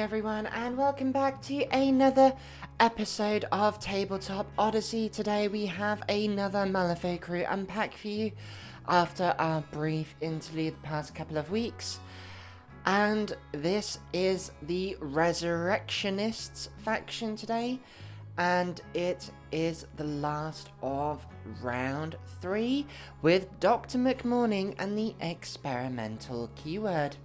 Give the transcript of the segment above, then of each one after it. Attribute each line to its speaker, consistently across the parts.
Speaker 1: everyone, and welcome back to another episode of Tabletop Odyssey. Today we have another Malifaux crew unpack for you after our brief interlude the past couple of weeks. And this is the Resurrectionists faction today, and it is the last of round 3 with Dr. McMorning and the experimental keyword.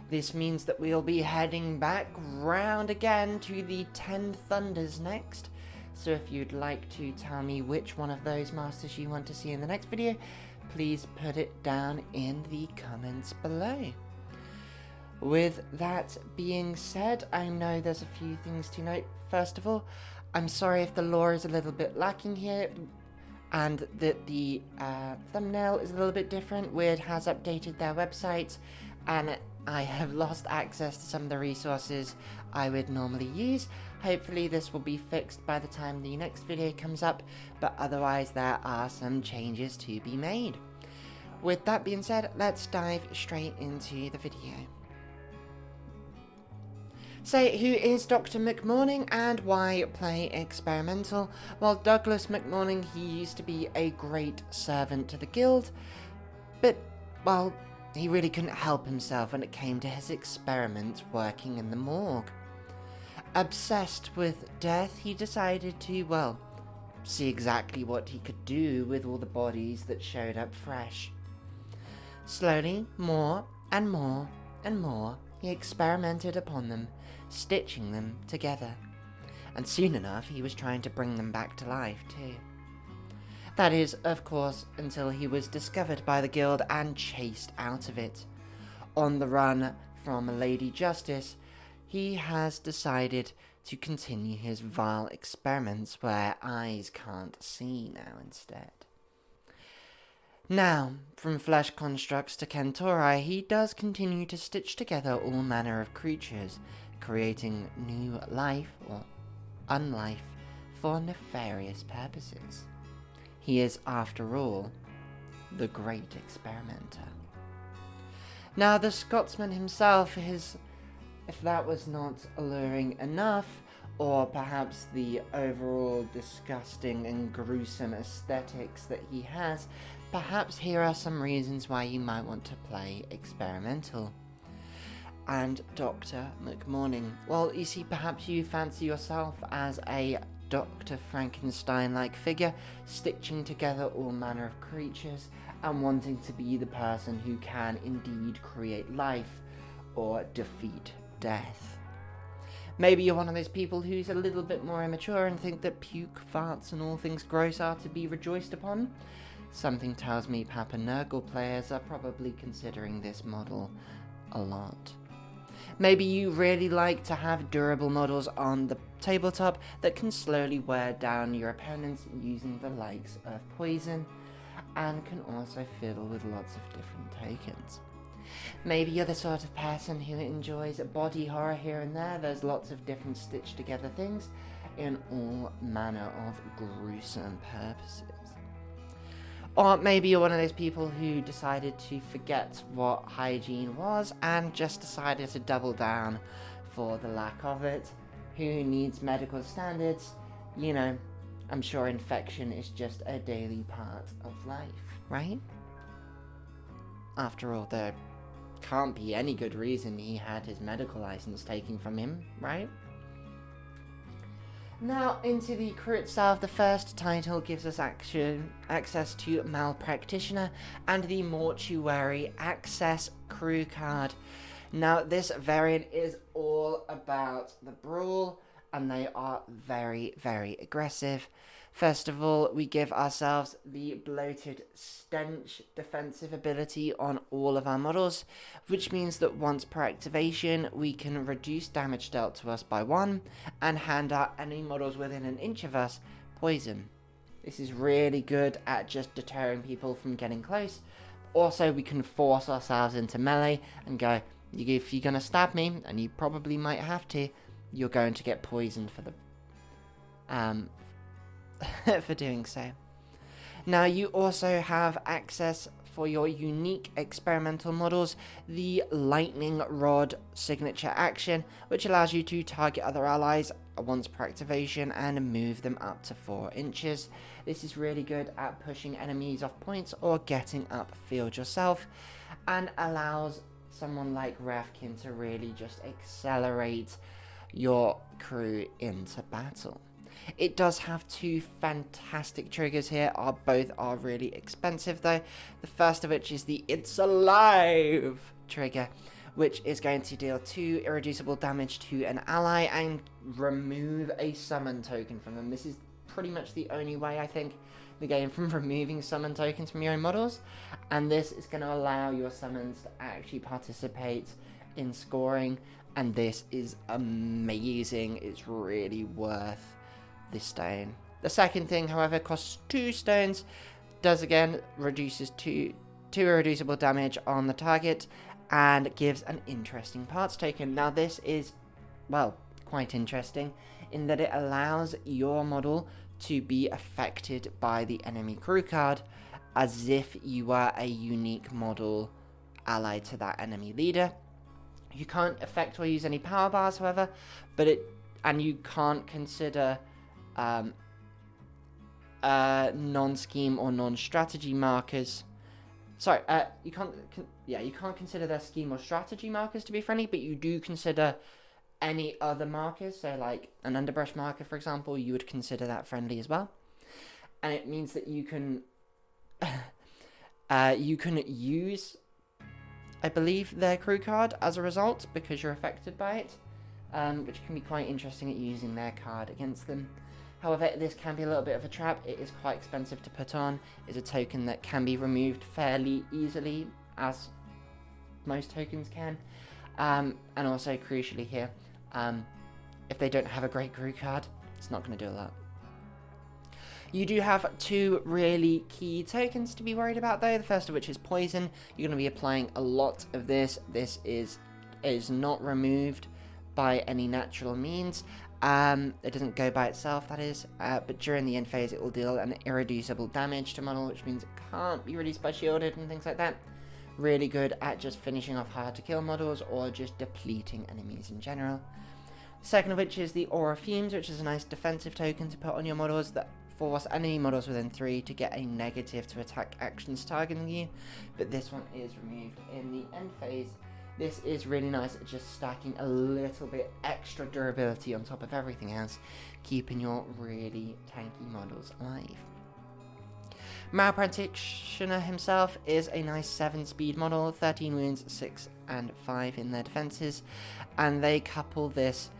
Speaker 1: This means that we'll be heading back round again to the 10 Thunders next. So if you'd like to tell me which one of those masters you want to see in the next video, please put it down in the comments below. With that being said, I know there's a few things to note. First of all, I'm sorry if the lore is a little bit lacking here, and that the thumbnail is a little bit different. Weird has updated their website, and I have lost access to some of the resources I would normally use. Hopefully this will be fixed by the time the next video comes up, but otherwise there are some changes to be made. With that being said, let's dive straight into the video. So, who is Dr. McMorning and why play experimental? Well, Douglas McMorning, he used to be a great servant to the guild, but, well, he really couldn't help himself when it came to his experiments working in the morgue. Obsessed with death, he decided to, well, see exactly what he could do with all the bodies that showed up fresh. Slowly, more and more and more, he experimented upon them, stitching them together. And soon enough, he was trying to bring them back to life too. That is, of course, until he was discovered by the guild and chased out of it. On the run from Lady Justice, he has decided to continue his vile experiments where eyes can't see now instead. Now, from flesh constructs to Kentauroi, he does continue to stitch together all manner of creatures, creating new life or unlife for nefarious purposes. He is, after all, the great experimenter. Now, the Scotsman himself is, if that was not alluring enough, or perhaps the overall disgusting and gruesome aesthetics that he has, perhaps here are some reasons why you might want to play experimental. And Dr. McMorning, well, you see, perhaps you fancy yourself as a Dr. Frankenstein-like figure, stitching together all manner of creatures and wanting to be the person who can indeed create life or defeat death. Maybe you're one of those people who's a little bit more immature and think that puke, farts and all things gross are to be rejoiced upon. Something tells me Papa Nurgle players are probably considering this model a lot. Maybe you really like to have durable models on the tabletop that can slowly wear down your opponents using the likes of poison, and can also fiddle with lots of different tokens. Maybe you're the sort of person who enjoys body horror here and there. There's lots of different stitched together things in all manner of gruesome purposes. Or maybe you're one of those people who decided to forget what hygiene was and just decided to double down for the lack of it. Who needs medical standards? You know, I'm sure infection is just a daily part of life, right? After all, there can't be any good reason he had his medical license taken from him, right? Now, into the crew itself, the first title gives us access to Malpractitioner and the Mortuary Access crew card. Now, this variant is all about the brawl, and they are very, very aggressive. First of all, we give ourselves the bloated stench defensive ability on all of our models, which means that once per activation, we can reduce damage dealt to us by 1 and hand out any models within an inch of us poison. This is really good at just deterring people from getting close. Also, we can force ourselves into melee and go, if you're going to stab me, and you probably might have to, you're going to get poisoned for the for doing so. Now, you also have access for your unique experimental models, the Lightning Rod signature action, which allows you to target other allies once per activation and move them up to 4 inches. This is really good at pushing enemies off points or getting upfield yourself, and allows someone like Rafkin to really just accelerate your crew into battle. It does have 2 fantastic triggers here. Both are really expensive though. The first of which is the It's Alive trigger, which is going to deal 2 irreducible damage to an ally and remove a summon token from them. This is pretty much the only way, I think, the game from removing summon tokens from your own models, and this is going to allow your summons to actually participate in scoring, and this is amazing. It's really worth this stone. The second thing, however, costs 2 stones, does again reduces 2 irreducible damage on the target, and gives an interesting parts token. Now this is, well, quite interesting in that it allows your model to be affected by the enemy crew card as if you were a unique model allied to that enemy leader. You can't affect or use any power bars, however, and you can't consider non-scheme or non-strategy markers. Sorry, you can't consider their scheme or strategy markers to be friendly, but you do consider any other markers. So like an underbrush marker, for example, you would consider that friendly as well. And it means that you can use, I believe, their crew card as a result because you're affected by it, which can be quite interesting at using their card against them. However, this can be a little bit of a trap. It is quite expensive to put on. It's a token that can be removed fairly easily, as most tokens can. And also, crucially here, if they don't have a great crew card, it's not going to do a lot. You do have 2 really key tokens to be worried about though, the first of which is poison. You're going to be applying a lot of this. This is not removed by any natural means. It doesn't go by itself, that is, but during the end phase it will deal an irreducible damage to model, which means it can't be reduced by shielded and things like that. Really good at just finishing off hard to kill models or just depleting enemies in general. Second of which is the Aura Fumes, which is a nice defensive token to put on your models that force enemy models within 3 to get a negative to attack actions targeting you, but this one is removed in the end phase. This is really nice at just stacking a little bit extra durability on top of everything else, keeping your really tanky models alive. Malpractitioner himself is a nice 7-speed model, 13 wounds, 6 and 5 in their defenses, and they couple this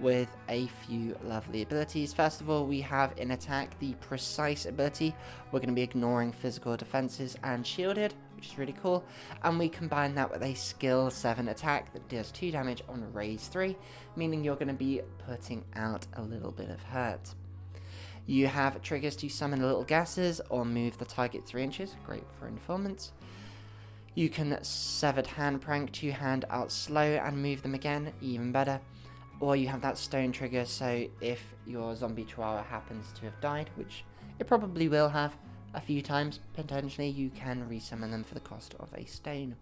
Speaker 1: with a few lovely abilities. First of all, we have in attack the Precise ability. We're going to be ignoring physical defenses and shielded, which is really cool, and we combine that with a skill 7 attack that does 2 damage on raise 3, meaning you're going to be putting out a little bit of hurt. You have triggers to summon little gases or move the target 3 inches, great for informants. You can Severed Hand Prank to hand out slow and move them again, even better. Or you have that stone trigger, so if your zombie Chihuahua happens to have died, which it probably will have a few times, potentially, you can resummon them for the cost of a stone.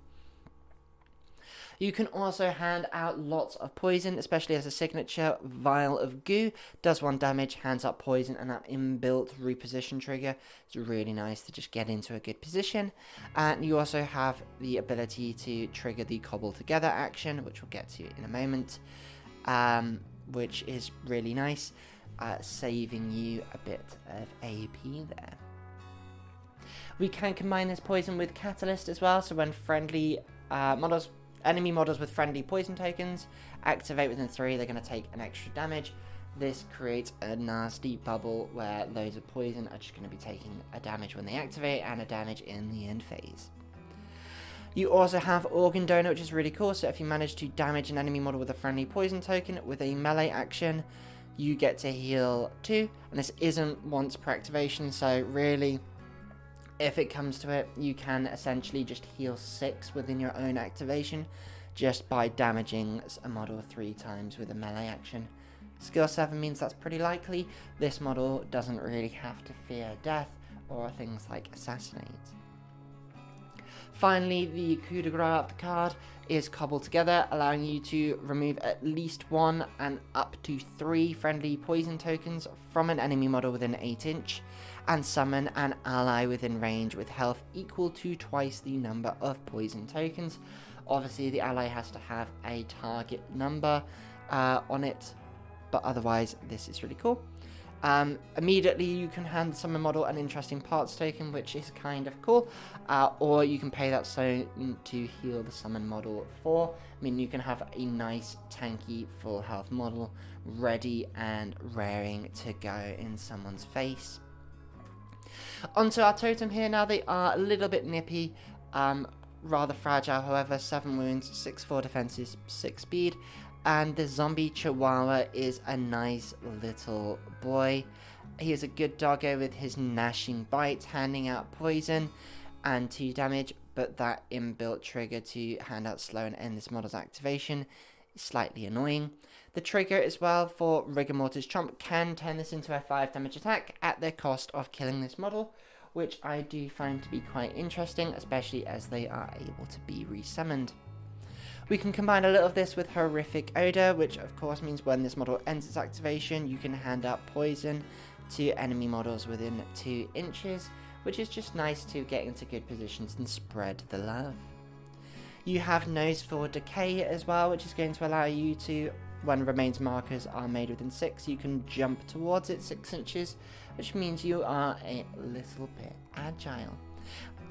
Speaker 1: You can also hand out lots of poison, especially as a signature. Vial of Goo does 1 damage, hands out poison, and that inbuilt reposition trigger is really nice to just get into a good position. And you also have the ability to trigger the Cobble Together action, which we'll get to in a moment, which is really nice, saving you a bit of AP there. We can combine this poison with Catalyst as well, so when friendly enemy models with friendly poison tokens activate within 3, they're going to take an extra damage. This creates a nasty bubble where those of poison are just going to be taking a damage when they activate and a damage in the end phase. You also have Organ Donor, which is really cool, so if you manage to damage an enemy model with a friendly poison token with a melee action, you get to heal 2, and this isn't once per activation, so really, if it comes to it, you can essentially just heal 6 within your own activation just by damaging a model 3 times with a melee action. Skill 7 means that's pretty likely. This model doesn't really have to fear death or things like Assassinate. Finally, the coup de grace of the card is cobbled together, allowing you to remove at least 1 and up to 3 friendly poison tokens from an enemy model within 8 inch, and summon an ally within range with health equal to twice the number of poison tokens. Obviously, the ally has to have a target number on it, but otherwise, this is really cool. Immediately you can hand the summon model an interesting parts token, which is kind of cool, or you can pay that stone to heal the summon model for. I mean, you can have a nice tanky full health model ready and raring to go in someone's face. Onto our totem here. Now, they are a little bit nippy, rather fragile, however. 7 wounds, 6-4 defenses, 6 speed. And the zombie Chihuahua is a nice little boy. He is a good doggo with his gnashing bites, handing out poison and 2 damage, but that inbuilt trigger to hand out slow and end this model's activation is slightly annoying. The trigger as well for Rigor Mortis Chomp can turn this into a 5 damage attack at the cost of killing this model, which I do find to be quite interesting, especially as they are able to be resummoned. We can combine a little of this with Horrific Odor, which of course means when this model ends its activation, you can hand out poison to enemy models within 2 inches, which is just nice to get into good positions and spread the love. You have Nose for Decay as well, which is going to allow you to, when remains markers are made within 6, you can jump towards it 6 inches, which means you are a little bit agile.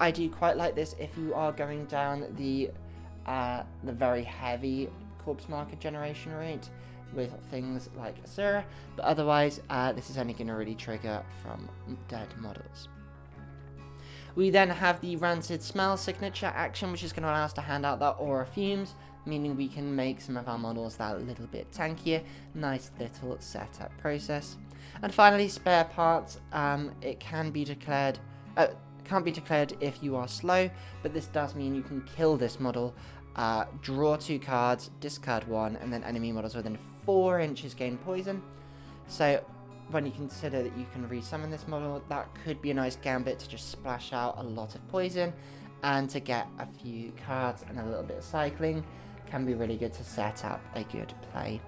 Speaker 1: I do quite like this if you are going down the very heavy corpse marker generation rate with things like Asura, but otherwise this is only going to really trigger from dead models. We then have the Rancid Smell signature action, which is going to allow us to hand out that Aura Fumes, meaning we can make some of our models that little bit tankier. Nice little setup process. And finally, spare parts. It can be declared can't be declared if you are slow, but this does mean you can kill this model, draw 2 cards, discard 1, and then enemy models within 4 inches gain poison. So when you consider that you can resummon this model, that could be a nice gambit to just splash out a lot of poison, and to get a few cards and a little bit of cycling can be really good to set up a good play.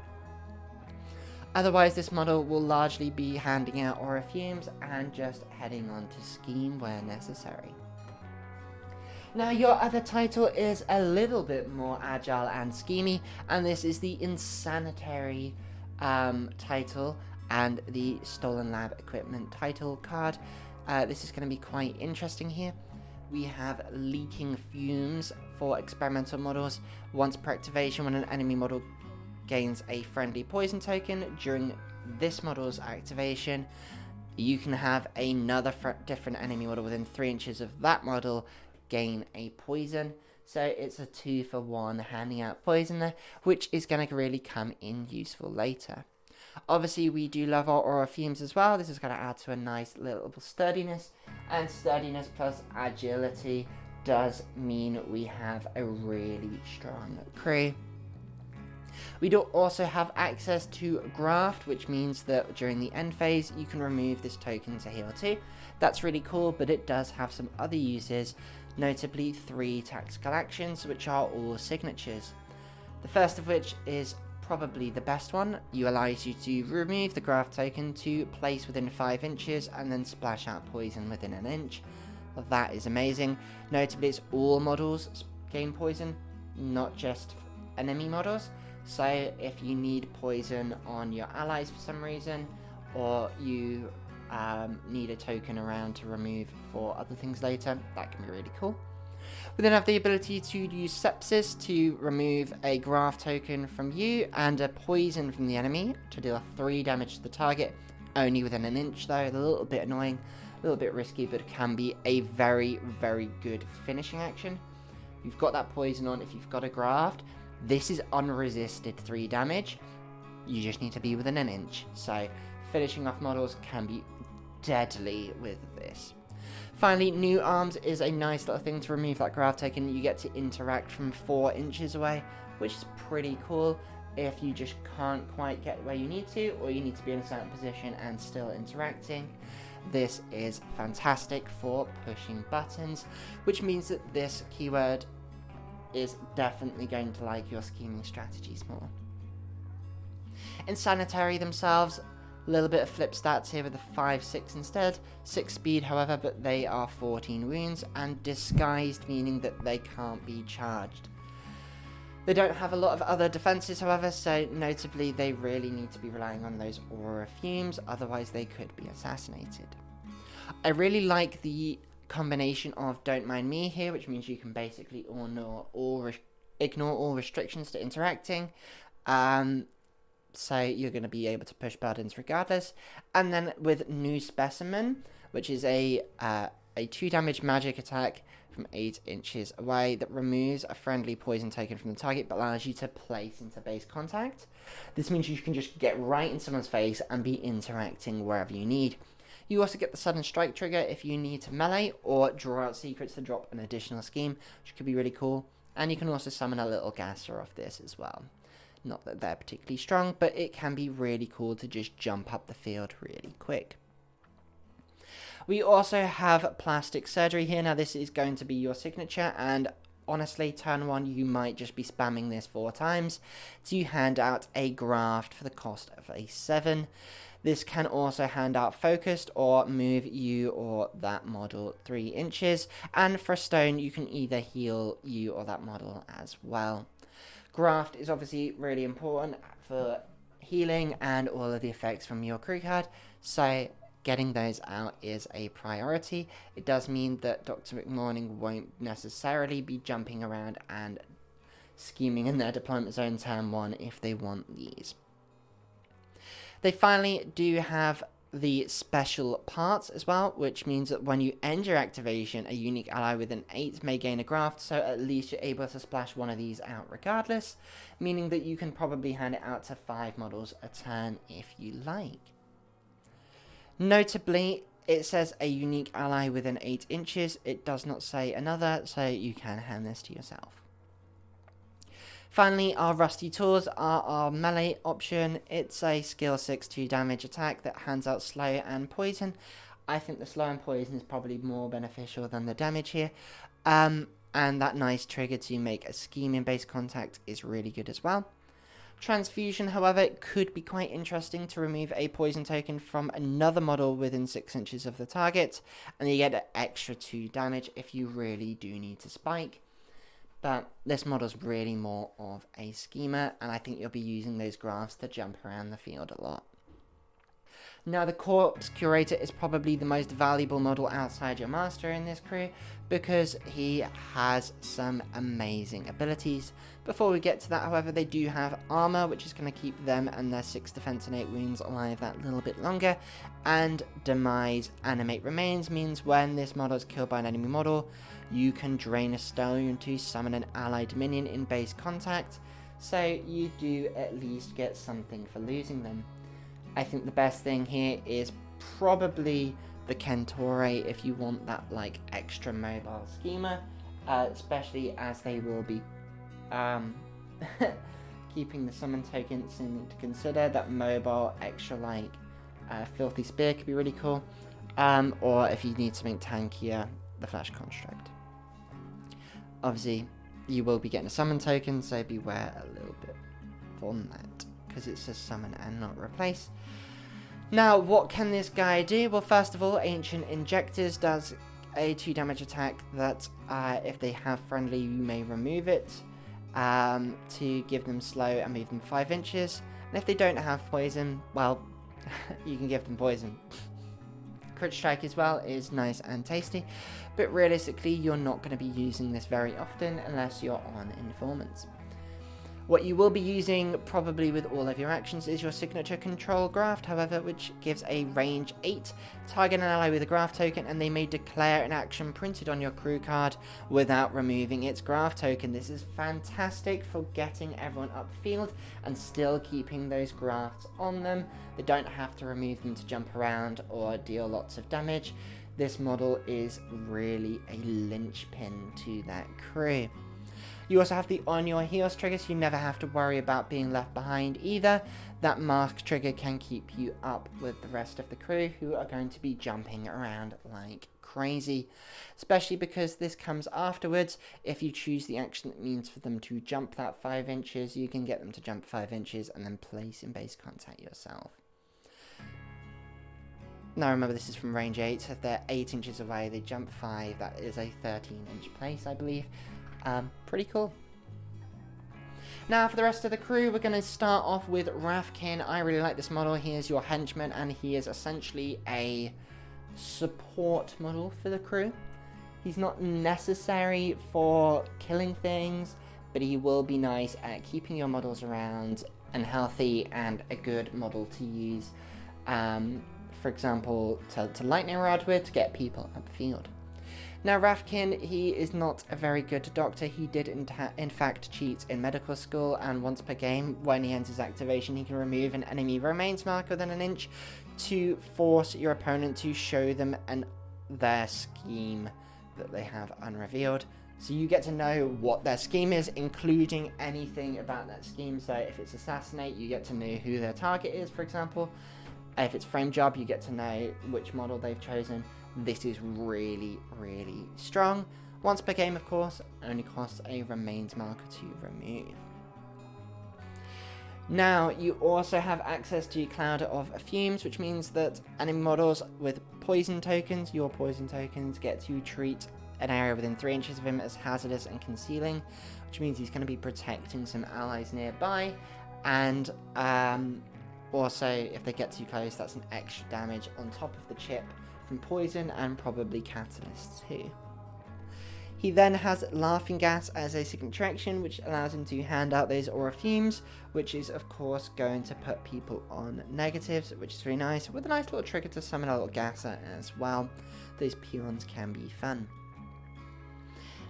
Speaker 1: Otherwise, this model will largely be handing out Aura Fumes and just heading on to scheme where necessary. Now, your other title is a little bit more agile and schemy, and this is the Insanitary title and the Stolen Lab Equipment title card. This is going to be quite interesting here. We have Leaking Fumes for experimental models. Once per activation, when an enemy model gains a friendly poison token during this model's activation, you can have another different enemy model within 3 inches of that model gain a poison. So it's a 2-for-1 handing out poison there, which is going to really come in useful later. Obviously, we do love our Aura Fumes as well. This is going to add to a nice little sturdiness, and sturdiness plus agility does mean we have a really strong crew. We do also have access to Graft, which means that during the end phase, you can remove this token to heal 2. That's really cool, but it does have some other uses, notably 3 tactical actions, which are all signatures. The first of which is probably the best one. You allows you to remove the Graft token to place within 5 inches and then splash out poison within an inch. That is amazing. Notably, it's all models gain poison, not just enemy models. So if you need poison on your allies for some reason, or you need a token around to remove for other things later, that can be really cool. We then have the ability to use Sepsis to remove a Graft token from you and a poison from the enemy to deal 3 damage to the target, only within an inch though. A little bit annoying, a little bit risky, but it can be a very, very good finishing action. If you've got that poison on, if you've got a Graft, this is unresisted 3 damage. You just need to be within an inch. So finishing off models can be deadly with this. Finally, New Arms is a nice little thing to remove that Graft token. You get to interact from 4 inches away, which is pretty cool if you just can't quite get where you need to, or you need to be in a certain position and still interacting. this is fantastic for pushing buttons, which means that this keyword is definitely going to like your scheming strategies more. Insanitary themselves, a little bit of flip stats here with the 5-6 instead. 6 speed, however, but they are 14 wounds, and disguised, meaning that they can't be charged. They don't have a lot of other defenses, however, so notably they really need to be relying on those aura fumes, otherwise they could be assassinated. I really like the combination of Don't Mind Me here, which means you can basically ignore all restrictions to interacting. So you're going to be able to push buttons regardless. And then with New Specimen, which is a 2 damage magic attack from 8 inches away that removes a friendly poison token from the target but allows you to place into base contact. This means you can just get right in someone's face and be interacting wherever you need. You also get the sudden strike trigger if you need to melee or draw out secrets to drop an additional scheme, which could be really cool. And you can also summon a little gasser off this as well. Not that they're particularly strong, but it can be really cool to just jump up the field really quick. We also have Plastic Surgery here. Now this is going to be your signature, and honestly, turn 1 you might just be spamming this 4 times to hand out a graft for the cost of a 7. This can also hand out Focused or move you or that model 3 inches, and for a stone you can either heal you or that model as well. Graft is obviously really important for healing and all of the effects from your crew card, so getting those out is a priority. It does mean that Dr. McMorning won't necessarily be jumping around and scheming in their deployment zone turn 1 if they want these. They finally do have the special parts as well, which means that when you end your activation, a unique ally with an 8 may gain a graft, so at least you're able to splash one of these out regardless, meaning that you can probably hand it out to 5 models a turn if you like. Notably, it says a unique ally within 8 inches. It does not say another, so you can hand this to yourself. Finally, our Rusty Tools are our melee option. It's a skill 6 2 damage attack that hands out slow and poison. I think the slow and poison is probably more beneficial than the damage here. And that nice trigger to make a scheme in base contact is really good as well. Transfusion, however, could be quite interesting to remove a poison token from another model within 6 inches of the target, and you get an extra 2 damage if you really do need to spike. But this model's really more of a schemer, and I think you'll be using those grafts to jump around the field a lot. Now, the Corpse Curator is probably the most valuable model outside your master in this crew, because he has some amazing abilities. Before we get to that, however, they do have armor, which is going to keep them and their 6 defense and 8 wounds alive that little bit longer, and Demise Animate Remains means when this model is killed by an enemy model, you can drain a stone to summon an allied minion in base contact, so you do at least get something for losing them. I think the best thing here is probably the Kentauroi if you want that like extra mobile schemer, especially as they will be keeping the summon token. Something to consider. That mobile extra like Filthy Spear could be really cool, or if you need something tankier, the Flash Construct. Obviously you will be getting a summon token, so beware a little bit on that, because it says summon and not replace. Now, what can this guy do? Well, first of all, Ancient Injectors does a 2 damage attack that if they have friendly, you may remove it to give them slow and move them 5 inches. And if they don't have poison, well, you can give them poison. Crit Strike as well is nice and tasty, but realistically, you're not going to be using this very often unless you're on Informants. What you will be using probably with all of your actions is your signature control graft, however, which gives a range 8, target an ally with a graft token, and they may declare an action printed on your crew card without removing its graft token. This is fantastic for getting everyone upfield and still keeping those grafts on them. They don't have to remove them to jump around or deal lots of damage. This model is really a linchpin to that crew. You also have the On Your Heels trigger, so you never have to worry about being left behind either. That mask trigger can keep you up with the rest of the crew, who are going to be jumping around like crazy, especially because this comes afterwards. If you choose the action that means for them to jump that 5 inches, you can get them to jump 5 inches and then place in base contact yourself. Now remember, this is from range 8, so if they're 8 inches away, they jump 5, that is a 13-inch place, I believe. Pretty cool. Now for the rest of the crew, we're going to start off with Rafkin. I really like this model. He is your henchman, and he is essentially a support model for the crew. He's not necessary for killing things, but he will be nice at keeping your models around and healthy, and a good model to use, for example, to lightning rod with to get people upfield. Now Rafkin, he is not a very good doctor. He did in fact cheat in medical school, and once per game, when he ends his activation, he can remove an enemy remains marker within an inch to force your opponent to show them their scheme that they have unrevealed. So you get to know what their scheme is, including anything about that scheme. So if it's assassinate, you get to know who their target is, for example. If it's frame job, you get to know which model they've chosen. This is really, really strong. Once per game, of course, only costs a remains marker to remove. Now, you also have access to Cloud of Fumes, which means that enemy models with poison tokens, your poison tokens, get to treat an area within 3 inches of him as hazardous and concealing, which means he's going to be protecting some allies nearby, and also, if they get too close, that's an extra damage on top of the chip from poison and probably catalysts too. He then has Laughing Gas as a signature action, which allows him to hand out those aura fumes, which is of course going to put people on negatives, which is very nice, with a nice little trigger to summon a little gasser as well. Those peons can be fun.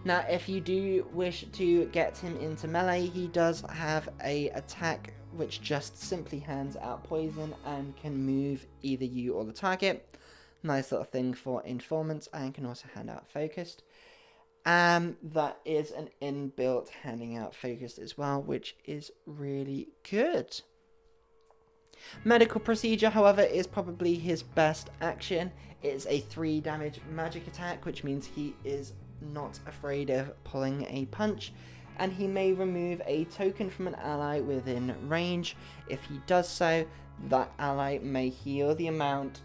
Speaker 1: Now, if you do wish to get him into melee, he does have a attack which just simply hands out poison and can move either you or the target. Nice little thing for informants, and can also hand out focused. That is an inbuilt handing out focused as well, which is really good. Medical Procedure, however, is probably his best action. It's a 3 damage magic attack, which means he is not afraid of pulling a punch, and he may remove a token from an ally within range. If he does so, that ally may heal the amount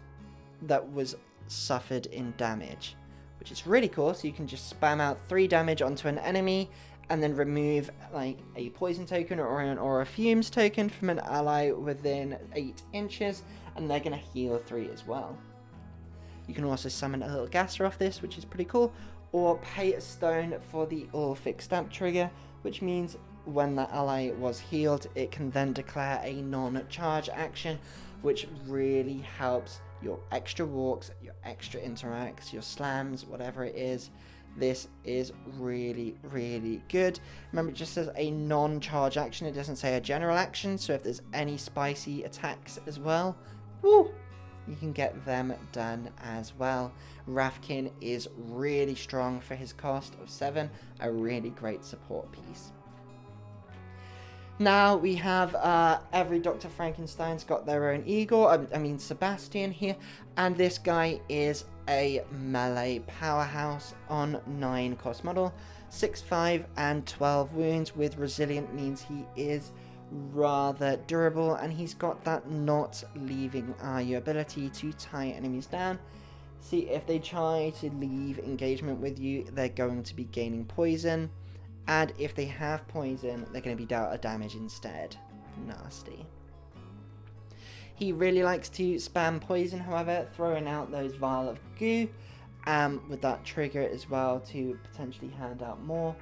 Speaker 1: that was suffered in damage, which is really cool. So you can just spam out 3 damage onto an enemy and then remove like a poison token or an aura fumes token from an ally within 8 inches, and they're going to heal 3 as well. You can also summon a little gasser off this, which is pretty cool, or pay a stone for the all fixed up trigger, which means when that ally was healed, it can then declare a non-charge action, which really helps your extra walks, your extra interacts, your slams, whatever it is. This is really, really good. Remember, it just says a non-charge action. It doesn't say a general action, so if there's any spicy attacks as well, woo, you can get them done as well. Rafkin is really strong for his cost of 7, a really great support piece. Now we have every Dr. Frankenstein's got their own Igor, I mean Sebastian here, and this guy is a melee powerhouse on 9 cost model, 6/5 and 12 wounds with resilient means he is rather durable, and he's got that not leaving you ability to tie enemies down. See, if they try to leave engagement with you, they're going to be gaining poison, and if they have poison, they're going to be dealt a damage instead. Nasty. He really likes to spam poison, however, throwing out those vial of goo, with that trigger as well to potentially hand out more.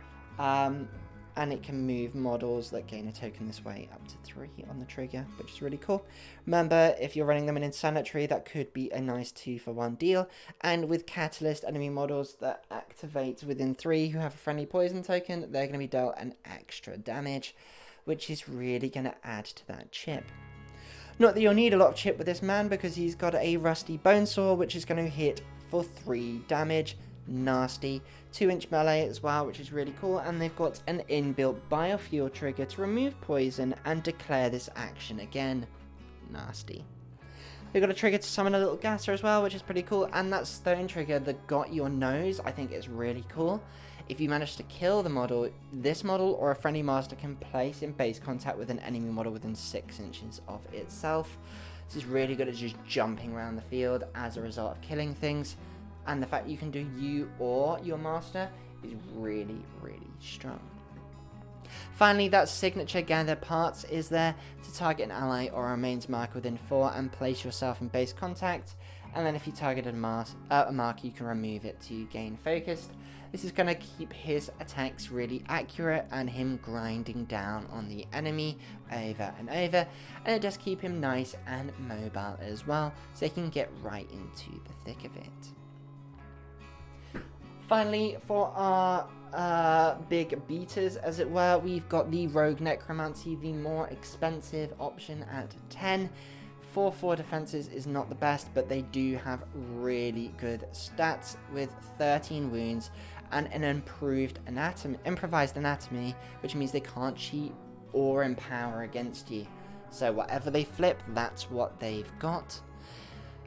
Speaker 1: And it can move models that gain a token this way up to 3 on the trigger, which is really cool. Remember, if you're running them in Insanitary, that could be a nice 2-for-1 deal. And with Catalyst, enemy models that activate within 3 who have a friendly poison token, they're going to be dealt an extra damage, which is really going to add to that chip. Not that you'll need a lot of chip with this man, because he's got a rusty bone saw, which is going to hit for 3 damage. nasty. 2-inch melee as well, which is really cool, and they've got an inbuilt biofuel trigger to remove poison and declare this action again. Nasty. They've got a trigger to summon a little gasser as well, which is pretty cool, and that stone trigger that got your nose, I think is really cool. If you manage to kill the model, this model or a friendly master can place in base contact with an enemy model within 6 inches of itself. This is really good at just jumping around the field as a result of killing things, and the fact you can do you or your master is really, really strong. Finally, that signature gather parts is there to target an ally or a remains marker within 4 and place yourself in base contact, and then if you target a marker, you can remove it to gain focused. This is going to keep his attacks really accurate and him grinding down on the enemy over and over, and it does keep him nice and mobile as well, so he can get right into the thick of it. Finally, for our big beaters, as it were, we've got the Rogue Necromancy, the more expensive option at 10. 4/4 defenses is not the best, but they do have really good stats with 13 wounds and an improvised anatomy, which means they can't cheat or empower against you. So whatever they flip, that's what they've got.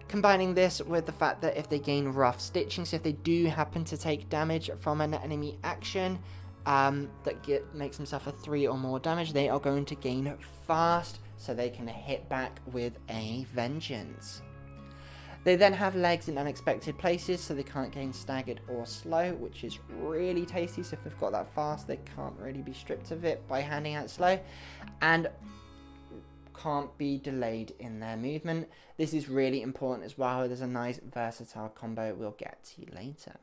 Speaker 1: Combining this with the fact that if they gain rough stitching, so if they do happen to take damage from an enemy action that makes them suffer 3 or more damage, they are going to gain fast, so they can hit back with a vengeance. They then have legs in unexpected places, so they can't gain staggered or slow, which is really tasty. So if they've got that fast, they can't really be stripped of it by handing out slow, and can't be delayed in their movement. This is really important as well. There's a nice versatile combo we'll get to later.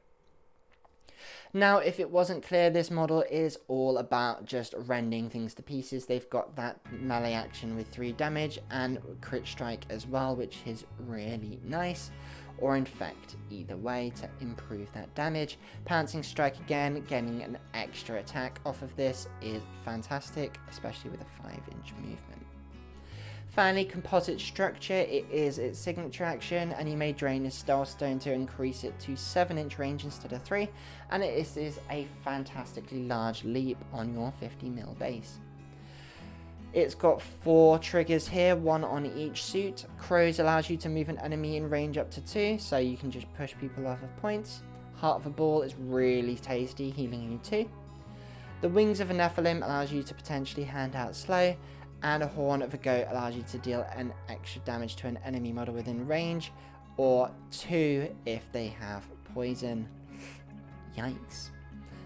Speaker 1: Now, if it wasn't clear, this model is all about just rending things to pieces. They've got that melee action with 3 damage and crit strike as well, which is really nice. Or infect, either way, to improve that damage. Pouncing strike again, getting an extra attack off of this is fantastic, especially with a 5-inch movement. Finally, composite structure, it is its signature action, and you may drain a stealth stone to increase it to 7-inch range instead of 3, and it is a fantastically large leap on your 50mm base. It's got 4 triggers here, 1 on each suit. Crows allows you to move an enemy in range up to 2, so you can just push people off of points. Heart of a Ball is really tasty, healing you 2. The Wings of a Nephilim allows you to potentially hand out slow, and a Horn of a Goat allows you to deal an extra damage to an enemy model within range, or 2 if they have poison. Yikes.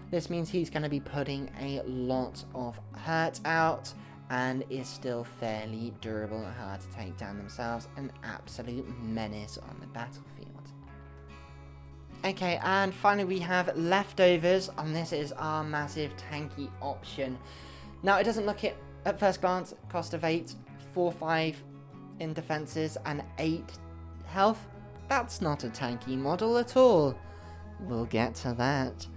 Speaker 1: This means he's going to be putting a lot of hurt out, and is still fairly durable and hard to take down themselves, an absolute menace on the battlefield. Okay, and finally we have Leftovers, and this is our massive tanky option. Now, it doesn't look it at first glance, cost of 8, 4/5 in defenses, and 8 health. That's not a tanky model at all. We'll get to that.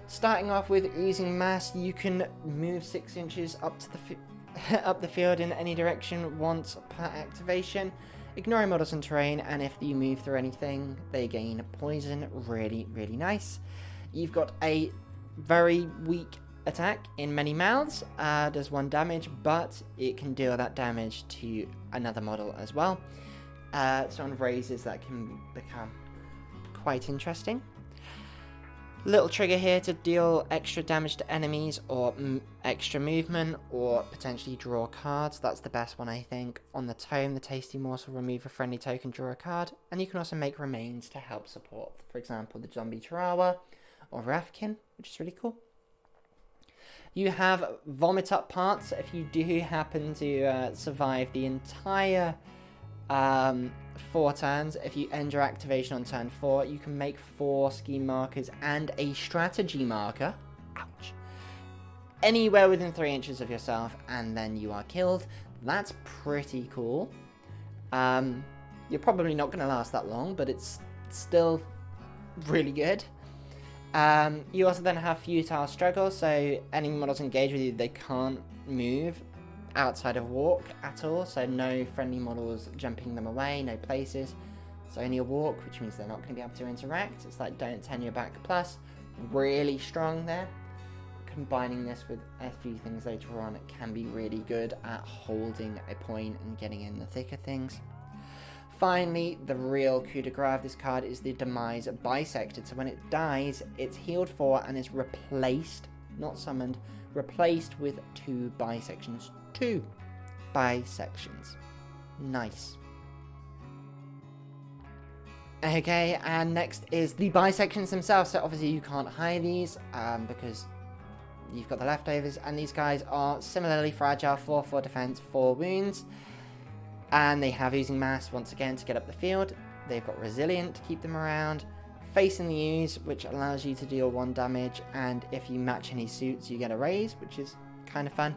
Speaker 1: Starting off with Oozing Mass, you can move 6 inches up the field in any direction once per activation, ignoring models and terrain, and if you move through anything, they gain poison. Really, really nice. You've got a very weak attack in many mouths, does 1 damage, but it can deal that damage to another model as well. So on raises, that can become quite interesting. Little trigger here to deal extra damage to enemies, or extra movement, or potentially draw cards. That's the best one, I think. On the Tome, the Tasty Morsel, remove a friendly token, draw a card, and you can also make remains to help support, for example, the zombie Chihuahua or Rafkin, which is really cool. You have Vomit Up parts. If you do happen to survive the entire 4 turns, if you end your activation on turn 4, you can make 4 scheme markers and a strategy marker, ouch, anywhere within 3 inches of yourself, and then you are killed. That's pretty cool. You're probably not going to last that long, but it's still really good. You also then have Futile Struggle, so any models engaged with you, they can't move outside of walk at all, so no friendly models jumping them away, no places. It's only a walk, which means they're not going to be able to interact. It's like don't turn your back plus. Really strong there. Combining this with a few things later on, it can be really good at holding a point and getting in the thick of things. Finally, the real coup de grace of this card is the Demise Bisected. So when it dies, it's healed for and is replaced, not summoned, replaced with 2 bisections. 2 bisections. Nice. Okay, and next is the bisections themselves. So obviously you can't hire these because you've got the leftovers, and these guys are similarly fragile, 4 defense, 4 wounds, and they have Oozing Mass once again to get up the field. They've got Resilient to keep them around, Facing the Ooze, which allows you to deal 1 damage, and if you match any suits you get a raise, which is kind of fun.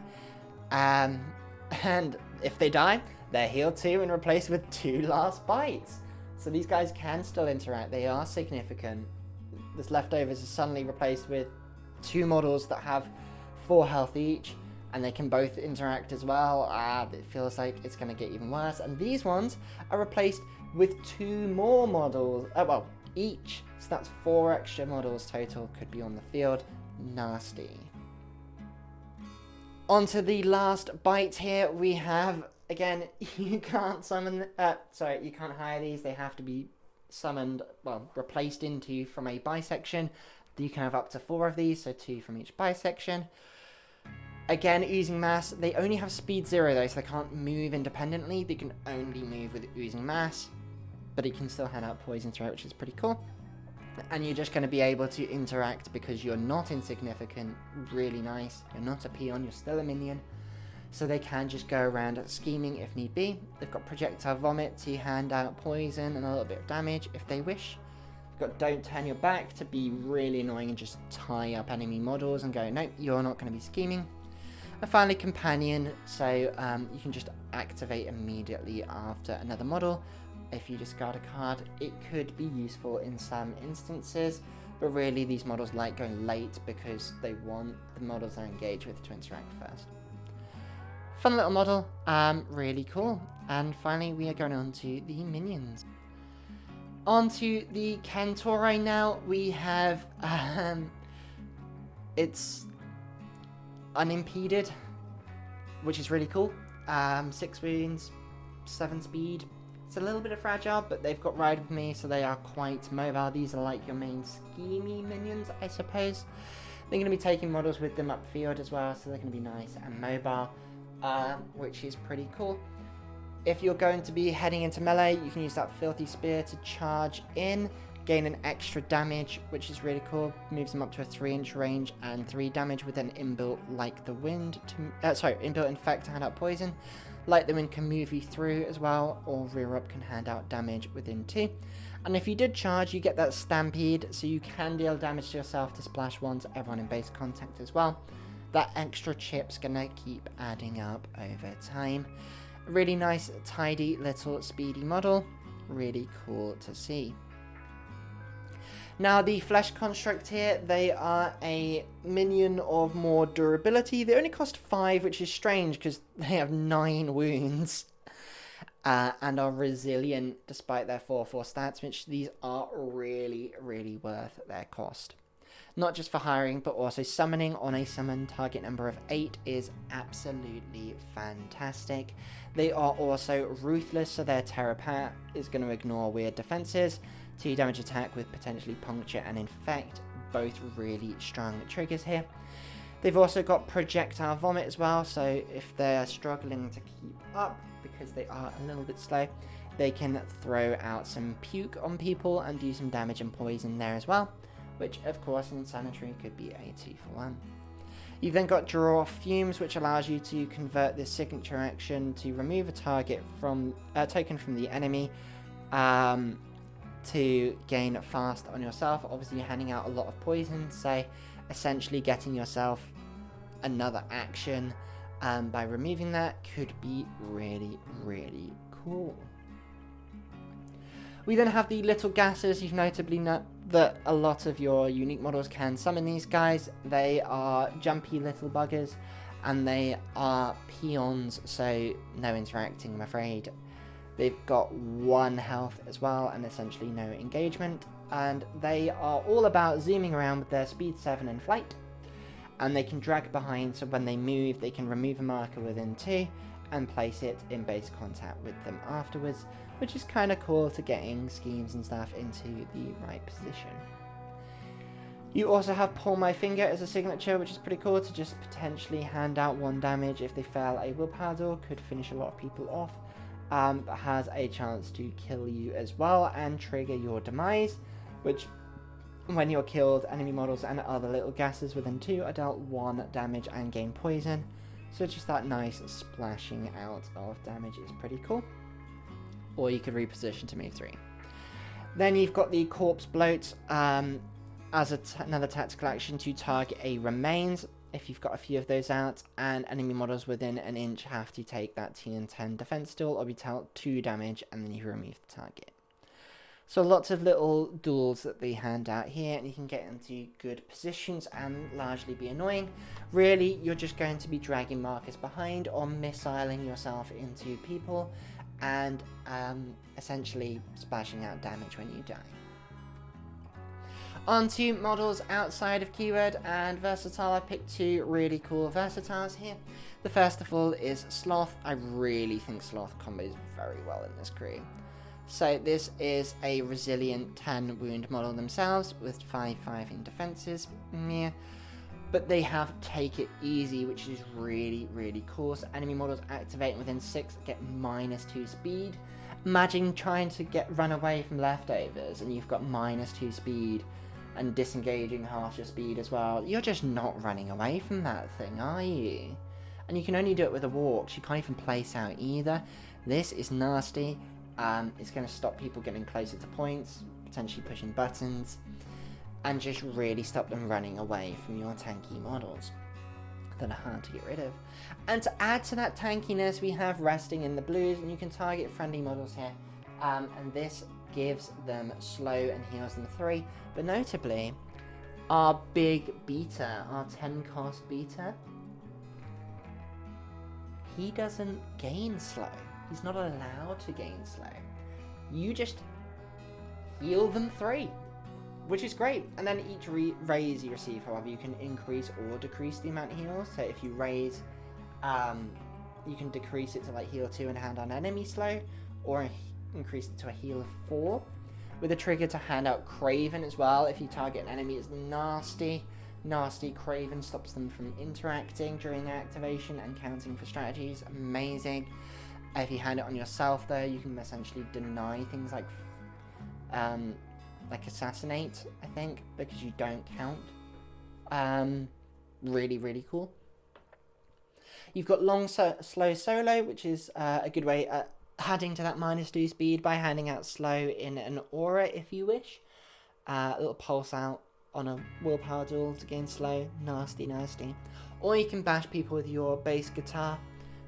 Speaker 1: And if they die, they're healed 2 and replaced with 2 last bites. So these guys can still interact, they are significant. This leftovers is suddenly replaced with 2 models that have 4 health each, and they can both interact as well. It feels like it's going to get even worse. And these ones are replaced with 2 more models, well, each. So that's 4 extra models total could be on the field. Nasty. On to the last bite here. We have, again, you can't summon, you can't hire these. They have to be summoned, well, replaced into from a bisection. You can have up to 4 of these, so 2 from each bisection. Again, Oozing Mass. They only have speed 0 though, so they can't move independently. They can only move with Oozing Mass, but it can still hand out poison throughout, which is pretty cool. And you're just going to be able to interact because you're not insignificant. Really nice. You're not a peon, you're still a minion. So they can just go around scheming if need be. They've got Projectile Vomit to hand out poison and a little bit of damage if they wish. Got Don't Turn Your Back to be really annoying and just tie up enemy models and go, nope, you're not going to be scheming. And finally, Companion, so you can just activate immediately after another model. If you discard a card, it could be useful in some instances, but really these models like going late because they want the models they're engaged with to interact first. Fun little model, really cool. And finally, we are going on to the minions. Onto the Kentauroi now. We have it's unimpeded, which is really cool. 6 wounds, 7 speed. It's a little bit of fragile, but they've got Ride With Me, so they are quite mobile. These are like your main schemy minions, I suppose. They're going to be taking models with them upfield as well, so they're going to be nice and mobile, which is pretty cool. If you're going to be heading into melee, you can use that Filthy Spear to charge in, gain an extra damage, which is really cool. Moves them up to a 3-inch range and 3 damage with an inbuilt Like the Wind. Inbuilt Infect to hand out poison. Like the Wind can move you through as well, or Rear Up can hand out damage within 2. And if you did charge, you get that Stampede, so you can deal damage to yourself to splash once everyone in base contact as well. That extra chip's gonna keep adding up over time. Really nice, tidy little speedy model. Really cool to see. Now the Flesh Construct here, they are a minion of more durability. They only cost 5, which is strange because they have 9 wounds. And are resilient despite their 4/4 stats, which these are really, really worth their cost. Not just for hiring, but also summoning on a summon target number of 8 is absolutely fantastic. They are also ruthless, so their Terrapat is going to ignore weird defenses. 2 damage attack with potentially Puncture and Infect, both really strong triggers here. They've also got Projectile Vomit as well, so if they're struggling to keep up, because they are a little bit slow, they can throw out some puke on people and do some damage and poison there as well. Which, of course, in Insanitary could be a 2-for-1. You've then got Draw Fumes, which allows you to convert this signature action to remove a target from token from the enemy to gain fast on yourself. Obviously, you're handing out a lot of poison, so essentially getting yourself another action by removing that could be really, really cool. We then have the Little Gases. You've notably that a lot of your unique models can summon these guys. They are jumpy little buggers, and they are peons, so no interacting, I'm afraid. They've got 1 health as well, and essentially no engagement. And they are all about zooming around with their speed 7 and flight. And they can drag behind, so when they move, they can remove a marker within 2 and place it in base contact with them afterwards, which is kind of cool to getting schemes and stuff into the right position. You also have Pull My Finger as a signature, which is pretty cool to just potentially hand out 1 damage if they fail a willpower duel. Could finish a lot of people off, but has a chance to kill you as well and trigger your demise, which when you're killed, enemy models and other little gases within 2 are dealt 1 damage and gain poison. So just that nice splashing out of damage is pretty cool. Or you could reposition to move 3. Then you've got the Corpse Bloat as another tactical action to target a remains. If you've got a few of those out, and enemy models within an inch have to take that TN10 defense duel or be dealt 2 damage, and then you remove the target. So lots of little duels that they hand out here, and you can get into good positions and largely be annoying. Really, you're just going to be dragging markers behind or missiling yourself into people and essentially splashing out damage when you die. On to models outside of keyword and versatile. I picked 2 really cool versatiles here. The first of all is Sloth. I really think Sloth combos very well in this crew. So this is a resilient 10 wound model themselves with 5/5 in defenses. Yeah. But they have Take It Easy, which is really, really cool. So enemy models activate within 6 get -2 speed. Imagine trying to run away from leftovers and you've got -2 speed and disengaging half your speed as well. You're just not running away from that thing, are you? And you can only do it with a walk. You can't even place out either. This is nasty. It's going to stop people getting closer to points, potentially pushing buttons, and just really stop them running away from your tanky models that are hard to get rid of. And to add to that tankiness, we have Resting in the Blues, and you can target friendly models here. And this gives them slow and heals them 3. But notably, our big beta, our 10 cost beta, he doesn't gain slow. He's not allowed to gain slow. You just heal them 3, which is great. And then each raise you receive, however, you can increase or decrease the amount of heals. So if you raise, you can decrease it to like heal 2 and hand on enemy slow, or increase it to a heal of 4. With a trigger to hand out Craven as well. If you target an enemy, it's nasty. Craven stops them from interacting during their activation and counting for strategies. Amazing. If you hand it on yourself, though, you can essentially deny things like assassinate, I think, because you don't count. Really, really cool. You've got long slow solo, which is a good way at adding to that -2 speed by handing out slow in an aura, if you wish. A little pulse out on a willpower duel to gain slow. Nasty. Or you can bash people with your bass guitar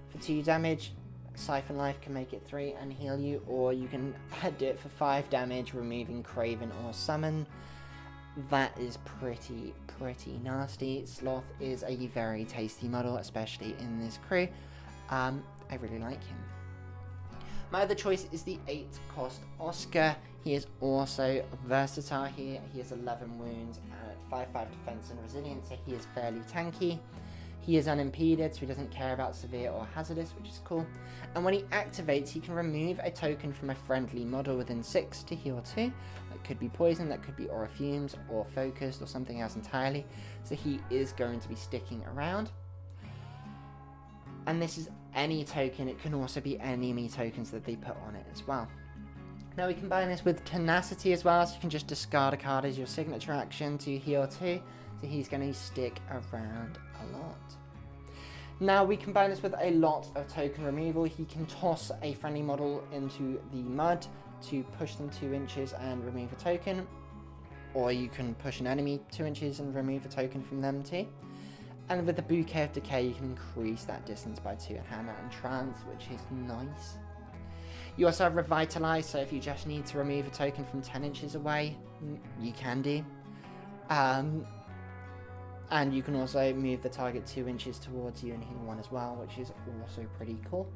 Speaker 1: for 2 damage. Siphon Life can make it 3 and heal you, or you can do it for 5 damage, removing Craven or Summon. That is pretty nasty. Sloth is a very tasty model, especially in this crew. I really like him. My other choice is the 8 cost Oscar. He is also versatile here. He has 11 wounds, 5/5 defense and resilience, so he is fairly tanky. He is unimpeded, so he doesn't care about severe or hazardous, which is cool. And when he activates, he can remove a token from a friendly model within 6 to heal 2. That could be poison, that could be aura fumes, or focused, or something else entirely. So he is going to be sticking around. And this is any token. It can also be enemy tokens that they put on it as well. Now we combine this with Tenacity as well, so you can just discard a card as your signature action to heal 2. So he's going to stick around a lot. Now we combine this with a lot of token removal. He can toss a friendly model into the mud to push them 2 inches and remove a token. Or you can push an enemy 2 inches and remove a token from them too. And with the Bouquet of Decay, you can increase that distance by 2 and hand out Entrance, which is nice. You also have Revitalize, so if you just need to remove a token from 10 inches away, you can do. And you can also move the target 2 inches towards you and heal 1 as well, which is also pretty cool.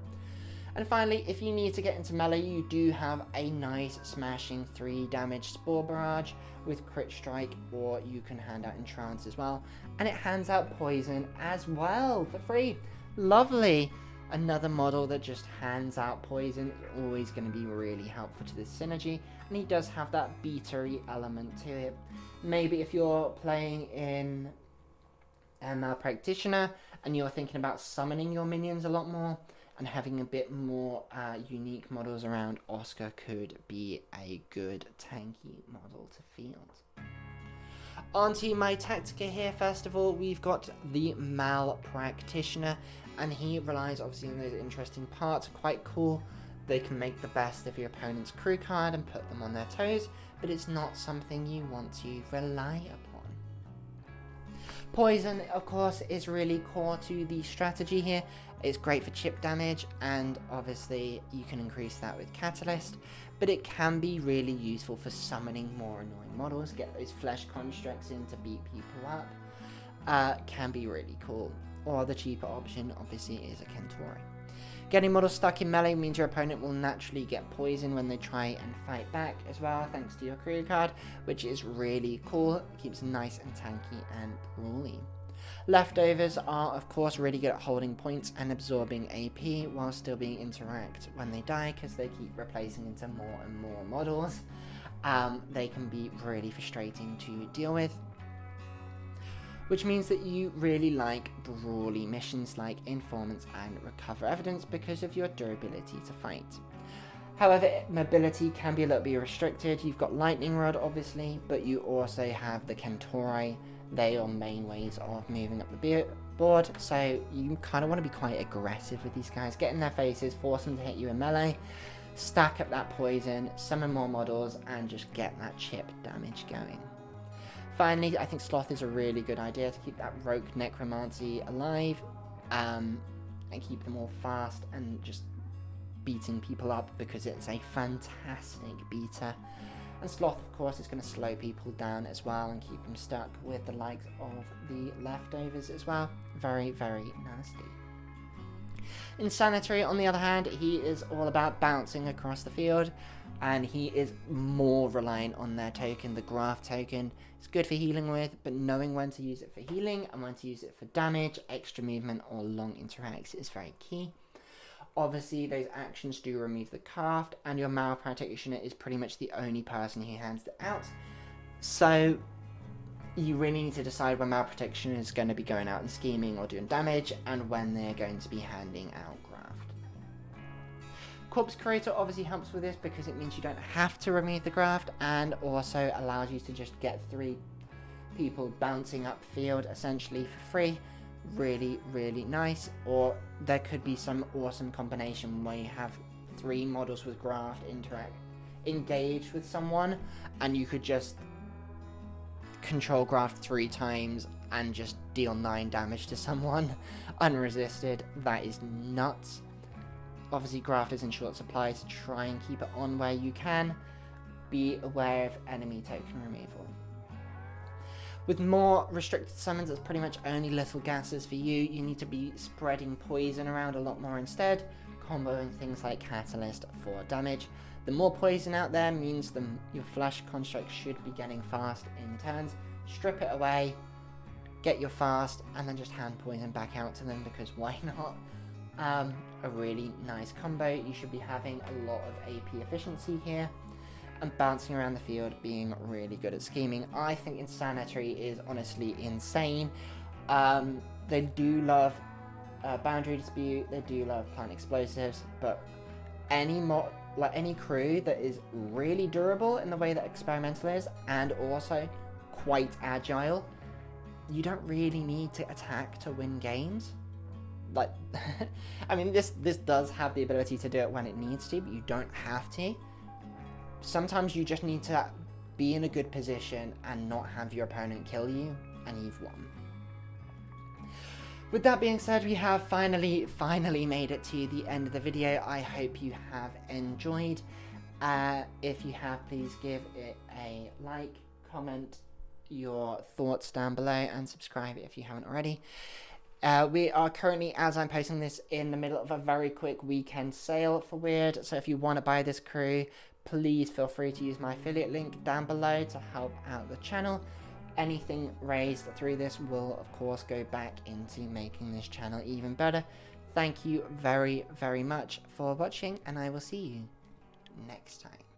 Speaker 1: And finally, if you need to get into melee, you do have a nice smashing 3 damage Spore Barrage with Crit Strike, or you can hand out Entrance as well. And it hands out Poison as well for free. Lovely. Another model that just hands out poison is always going to be really helpful to this synergy. And he does have that beatery element to it. Maybe if you're playing in a Malpractitioner and you're thinking about summoning your minions a lot more, and having a bit more unique models around, Oscar could be a good tanky model to field. Onto my Tactica here. First of all, we've got the Malpractitioner, and he relies obviously on those interesting parts. Quite cool. They can make the best of your opponent's crew card and put them on their toes, but it's not something you want to rely upon. Poison, of course, is really core to the strategy here. It's great for chip damage, and obviously you can increase that with Catalyst, but it can be really useful for summoning more annoying models, get those flesh constructs in to beat people up. Can be really cool. Or the cheaper option, obviously, is a Kentauroi. Getting models stuck in melee means your opponent will naturally get poison when they try and fight back as well, thanks to your crew card, which is really cool. It keeps them nice and tanky and brawly. Leftovers are, of course, really good at holding points and absorbing AP while still being interact when they die, because they keep replacing into more and more models. They can be really frustrating to deal with, which means that you really like brawly missions like Informants and Recover Evidence because of your durability to fight. However, mobility can be a little bit restricted. You've got Lightning Rod, obviously, but you also have the Kentauroi. They are main ways of moving up the board, so you kind of want to be quite aggressive with these guys. Get in their faces, force them to hit you in melee, stack up that poison, summon more models, and just get that chip damage going. Finally, I think Sloth is a really good idea to keep that rogue Necromancy alive, and keep them all fast and just beating people up, because it's a fantastic beater. And Sloth, of course, is going to slow people down as well and keep them stuck with the likes of the Leftovers as well. Very, very nasty. Insanitary, on the other hand, he is all about bouncing across the field, and he is more reliant on their token, the Graft token. It's good for healing with, but knowing when to use it for healing and when to use it for damage, extra movement, or long interacts is very key. Obviously, those actions do remove the craft, and your Malpractitioner is pretty much the only person who hands it out. So, you really need to decide when Malpractitioner is going to be going out and scheming or doing damage, and when they're going to be handing out graft. Corpse Curator obviously helps with this because it means you don't have to remove the graft, and also allows you to just get 3 people bouncing up field essentially for free. Really, really nice. Or there could be some awesome combination where you have 3 models with graft engage with someone, and you could just control graft 3 times and just deal 9 damage to someone unresisted. That is nuts. Obviously, graft is in short supply, so try and keep it on where you can. Be aware of enemy token removal. With more restricted summons, it's pretty much only little gases for you. You need to be spreading poison around a lot more instead, comboing things like Catalyst for damage. The more poison out there means your flash construct should be getting fast in turns. Strip it away, get your fast, and then just hand poison back out to them, because why not? A really nice combo. You should be having a lot of AP efficiency here, and bouncing around the field, being really good at scheming. I think Insanitary is honestly insane. They do love Boundary Dispute, they do love Plant Explosives, but any crew that is really durable in the way that Experimental is, and also quite agile, you don't really need to attack to win games. Like, I mean, this does have the ability to do it when it needs to, but you don't have to. Sometimes you just need to be in a good position and not have your opponent kill you, and you've won. With that being said, we have finally made it to the end of the video. I hope you have enjoyed. If you have, please give it a like, comment your thoughts down below, and subscribe if you haven't already. We are currently, as I'm posting this, in the middle of a very quick weekend sale for Weird. So if you want to buy this crew, please feel free to use my affiliate link down below to help out the channel. Anything raised through this will, of course, go back into making this channel even better. Thank you very, very much for watching, and I will see you next time.